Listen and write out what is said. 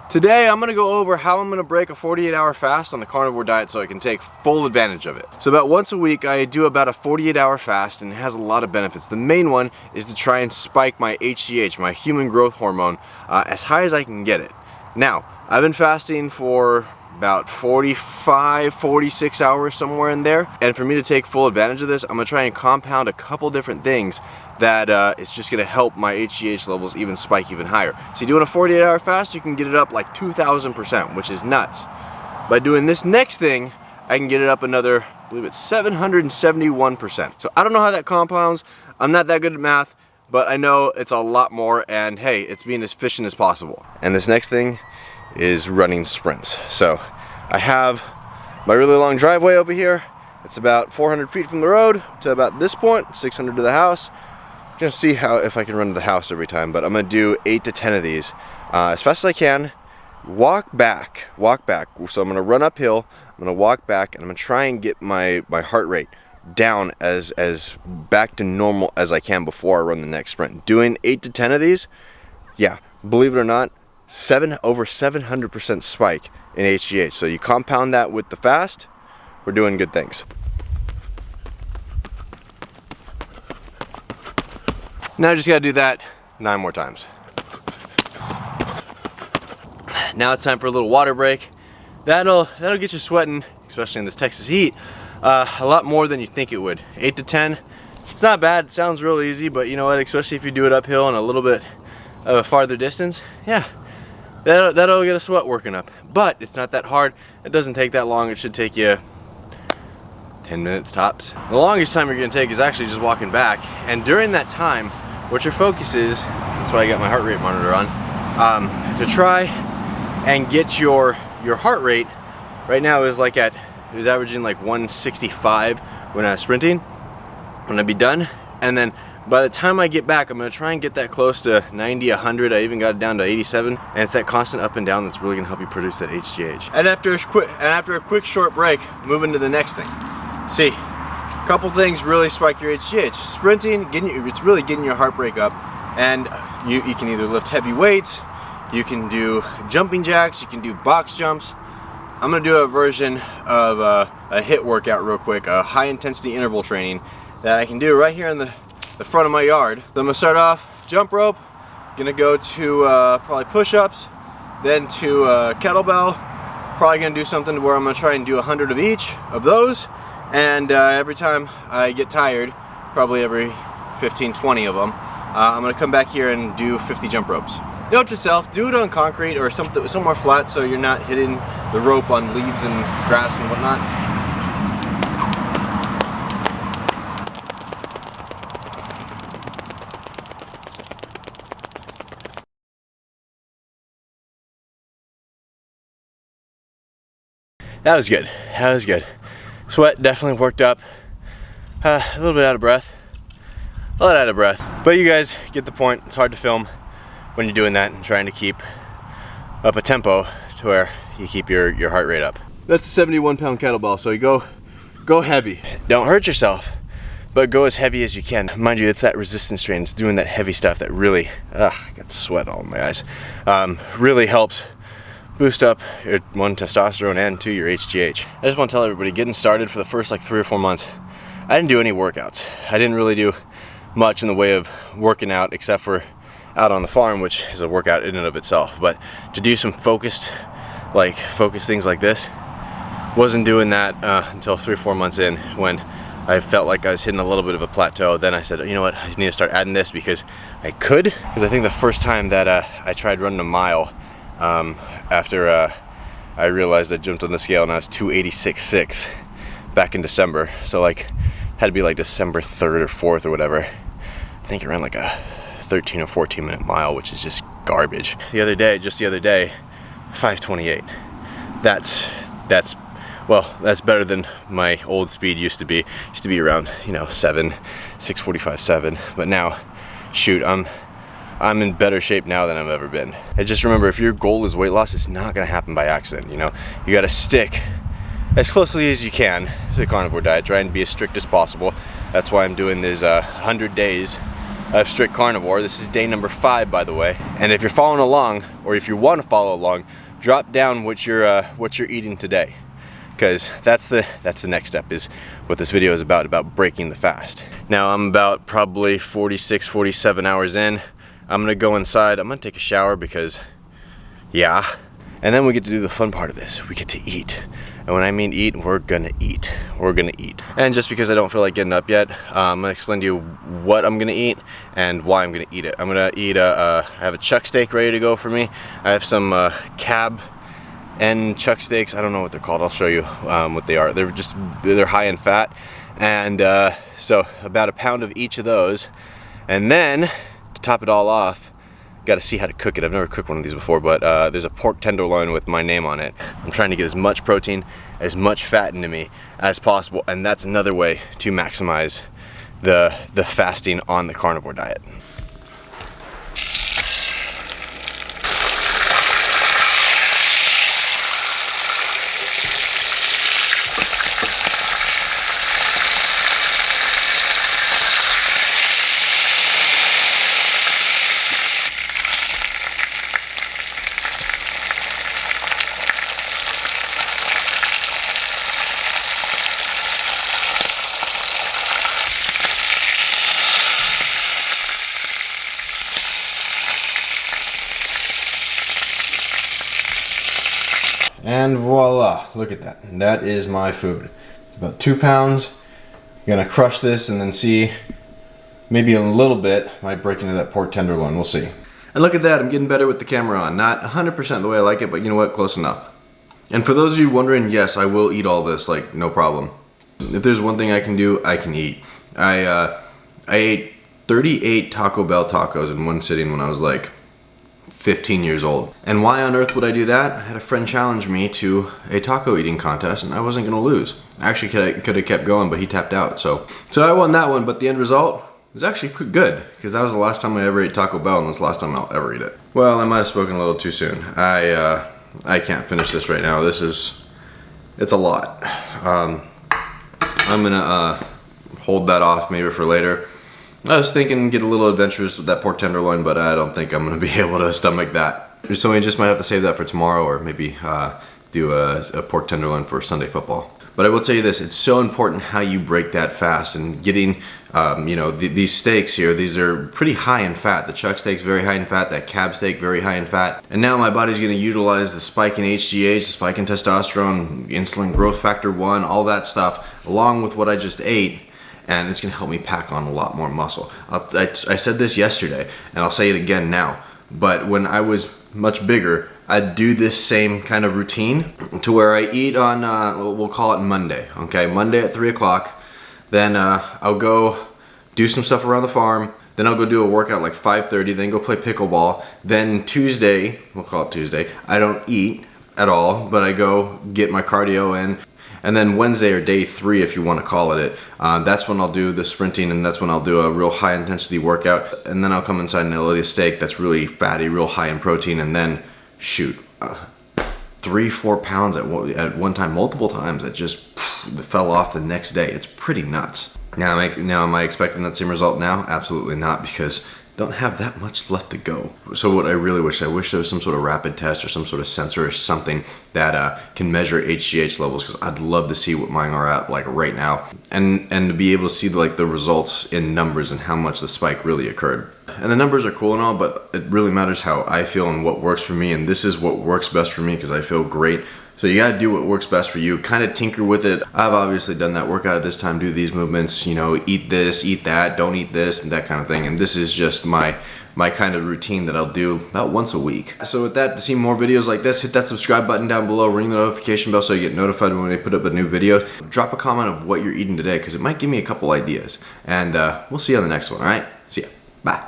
Today I'm going to go over how I'm going to break a 48-hour fast on the carnivore diet so I can take full advantage of it. So about once a week I do about a 48-hour fast, and it has a lot of benefits. The main one is to try and spike my HGH, my human growth hormone, as high as I can get it. Now, I've been fasting for about 45, 46 hours, somewhere in there. And for me to take full advantage of this, I'm gonna try and compound a couple different things that it's just gonna help my HGH levels even spike even higher. So doing a 48-hour fast, you can get it up like 2,000%, which is nuts. By doing this next thing, I can get it up another, I believe it's 771%. So I don't know how that compounds. I'm not that good at math, but I know it's a lot more, and hey, it's being as efficient as possible. And this next thing is running sprints. So I have my really long driveway over here. It's about 400 feet from the road to about this point, 600 to the house. I'm gonna see if I can run to the house every time, but I'm gonna do 8 to 10 of these as fast as I can. Walk back. So I'm gonna run uphill, I'm gonna walk back, and I'm gonna try and get my heart rate down as back to normal as I can before I run the next sprint. Doing 8 to 10 of these, yeah, believe it or not, over 700% spike in HGH. So you compound that with the fast, we're doing good things. Now I just gotta do that 9 more times. Now it's time for a little water break. That'll get you sweating, especially in this Texas heat, a lot more than you think it would. 8 to 10, it's not bad. It sounds real easy, but you know what? Especially if you do it uphill and a little bit of a farther distance, yeah, that'll get a sweat working up. But it's not that hard. It doesn't take that long. It should take you 10 minutes tops. The longest time you're gonna take is actually just walking back. And during that time, what your focus is, that's why I got my heart rate monitor on, to try and get your heart rate. Right now is like it was averaging like 165 when I was sprinting. When I be done, and then by the time I get back, I'm gonna try and get that close to 90, 100. I even got it down to 87, and it's that constant up and down that's really gonna help you produce that HGH. And after a quick short break, moving to the next thing. See, a couple things really spike your HGH. Sprinting, it's really getting your heart rate up, and you can either lift heavy weights, you can do jumping jacks, you can do box jumps. I'm gonna do a version of a HIIT workout real quick, a high intensity interval training that I can do right here in the front of my yard. So I'm gonna start off jump rope, gonna go to probably push-ups, then to kettlebell. Probably gonna do something where I'm gonna try and do 100 of each of those, and every time I get tired, probably every 15-20 of them, I'm gonna come back here and do 50 jump ropes. Note to self, do it on concrete or somewhere flat so you're not hitting the rope on leaves and grass and whatnot. That was good. That was good. Sweat definitely worked up. A little bit out of breath. A lot out of breath. But you guys get the point. It's hard to film when you're doing that and trying to keep up a tempo to where you keep your heart rate up. That's a 71-pound kettlebell, so you go heavy. Don't hurt yourself, but go as heavy as you can. Mind you, it's that resistance training. It's doing that heavy stuff that really, I got the sweat all in my eyes, really helps boost up your testosterone and your HGH. I just want to tell everybody, getting started for the first like 3 or 4 months, I didn't do any workouts. I didn't really do much in the way of working out except for out on the farm, which is a workout in and of itself. But to do some focused things like this, wasn't doing that until 3 or 4 months in, when I felt like I was hitting a little bit of a plateau. Then I said, you know what, I need to start adding this because I could. Because I think the first time that I tried running a mile, after I realized I jumped on the scale and I was 286.6 back in December. So like, had to be like December 3rd or 4th or whatever. I think it ran like a 13 or 14 minute mile, which is just garbage. Just the other day, 5:28. That's better than my old speed used to be. Used to be around, 6:45, 7. But now, shoot, I'm in better shape now than I've ever been. And just remember, if your goal is weight loss, it's not gonna happen by accident. You gotta stick as closely as you can to the carnivore diet. Try and be as strict as possible. That's why I'm doing these 100 days of strict carnivore. This is day number 5, by the way. And if you're following along, or if you want to follow along, drop down what you're eating today, because that's the next step, is what this video is about breaking the fast. Now I'm about probably 46, 47 hours in. I'm gonna go inside. I'm gonna take a shower because, yeah. And then we get to do the fun part of this. We get to eat. And when I mean eat, we're gonna eat. We're gonna eat. And just because I don't feel like getting up yet, I'm gonna explain to you what I'm gonna eat and why I'm gonna eat it. I'm gonna eat I have a chuck steak ready to go for me. I have some cab and chuck steaks. I don't know what they're called. I'll show you what they are. They're high in fat. And so about a pound of each of those. And then to top it all off, got to see how to cook it. I've never cooked one of these before, but there's a pork tenderloin with my name on it. I'm trying to get as much protein, as much fat into me as possible, and that's another way to maximize the fasting on the carnivore diet. And voila, look at that. That is my food. It's about 2 pounds. I'm gonna crush this and then see, maybe a little bit, might break into that pork tenderloin, we'll see. And look at that, I'm getting better with the camera on. Not 100% the way I like it, but you know what, close enough. And for those of you wondering, yes, I will eat all this, like, no problem. If there's one thing I can do, I can eat. I ate 38 Taco Bell tacos in one sitting when I was like 15 years old. And why on earth would I do that? I had a friend challenge me to a taco eating contest and I wasn't gonna lose. Actually, could have kept going, but he tapped out, so I won that one, but the end result was actually pretty good, because that was the last time I ever ate Taco Bell, and that's the last time I'll ever eat it. Well, I might have spoken a little too soon. I can't finish this right now. It's a lot. I'm gonna hold that off maybe for later. I was thinking get a little adventurous with that pork tenderloin, but I don't think I'm gonna be able to stomach that. So we just might have to save that for tomorrow, or maybe do a pork tenderloin for Sunday football. But I will tell you this, it's so important how you break that fast, and getting, you know, these steaks here, these are pretty high in fat. The chuck steak's very high in fat, that cab steak very high in fat. And now my body's gonna utilize the spike in HGH, the spike in testosterone, insulin growth factor 1, all that stuff, along with what I just ate, and it's gonna help me pack on a lot more muscle. I said this yesterday, and I'll say it again now, but when I was much bigger, I'd do this same kind of routine to where I eat on, we'll call it Monday, okay? Monday at 3 o'clock, then I'll go do some stuff around the farm, then I'll go do a workout like 5:30, then go play pickleball, then Tuesday, we'll call it Tuesday, I don't eat at all, but I go get my cardio in. And then Wednesday, or day 3 if you want to call it, that's when I'll do the sprinting, and that's when I'll do a real high intensity workout. And then I'll come inside and I'll eat a steak that's really fatty, real high in protein, and then shoot, 3-4 pounds at one time, multiple times, that just fell off the next day. It's pretty nuts. Now am I expecting that same result now? Absolutely not, because don't have that much left to go. So what I really wish there was some sort of rapid test or some sort of sensor or something that can measure HGH levels, because I'd love to see what mine are at like right now, and to be able to see the results in numbers and how much the spike really occurred. And the numbers are cool and all, but it really matters how I feel and what works for me, and this is what works best for me because I feel great. So you gotta do what works best for you, kind of tinker with it. I've obviously done that, work out at this time, do these movements, you know, eat this, eat that, don't eat this, and that kind of thing. And this is just my kind of routine that I'll do about once a week. So with that, to see more videos like this, hit that subscribe button down below, ring the notification bell so you get notified when I put up a new video. Drop a comment of what you're eating today, because it might give me a couple ideas. And we'll see you on the next one, all right? See ya, bye.